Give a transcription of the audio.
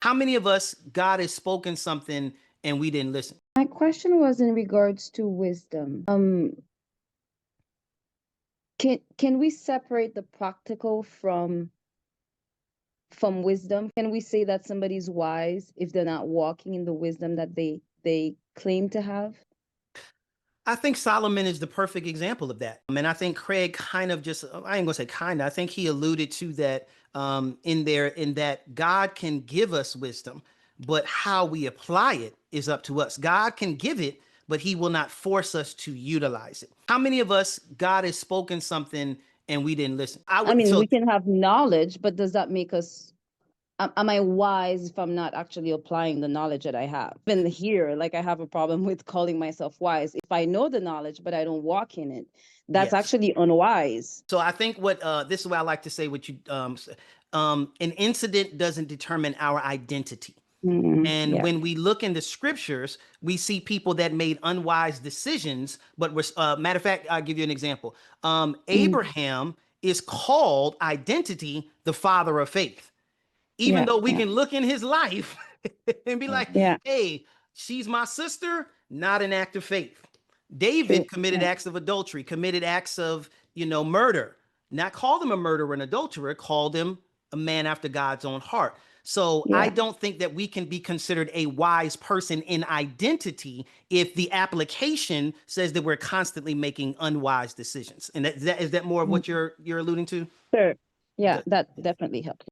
How many of us, God has spoken something and we didn't listen? My question was in regards to wisdom. Can we separate the practical from wisdom? Can we say that somebody's wise if they're not walking in the wisdom that they claim to have? I think Solomon is the perfect example of that. And I think Craig kind of just, I ain't gonna say kind of, I think he alluded to that in there, in that God can give us wisdom, but how we apply it is up to us. God can give it, but he will not force us to utilize it. How many of us, God has spoken something and we didn't listen? I I would, mean, so we can have knowledge, but does that make us am I wise if I'm not actually applying the knowledge that I have? Even here, like I have a problem with calling myself wise. If I know the knowledge, but I don't walk in it, that's yes. actually unwise. So I think what this is what I like to say. What you an incident doesn't determine our identity. And Yeah. when we look in the scriptures, we see people that made unwise decisions. But we're, matter of fact, I'll give you an example. Mm, Abraham is called identity, the father of faith. Even yeah. though we Yeah. can look in his life and be like, Yeah. hey, she's my sister, not an act of faith. True. David committed Yeah. acts of adultery, committed acts of, murder. Not called him a murderer and adulterer, called him a man after God's own heart. So I Yeah. don't think that we can be considered a wise person in identity if the application says that we're constantly making unwise decisions. And is that more of Mm, what you're alluding to? sure. Yeah, Good. that definitely helps.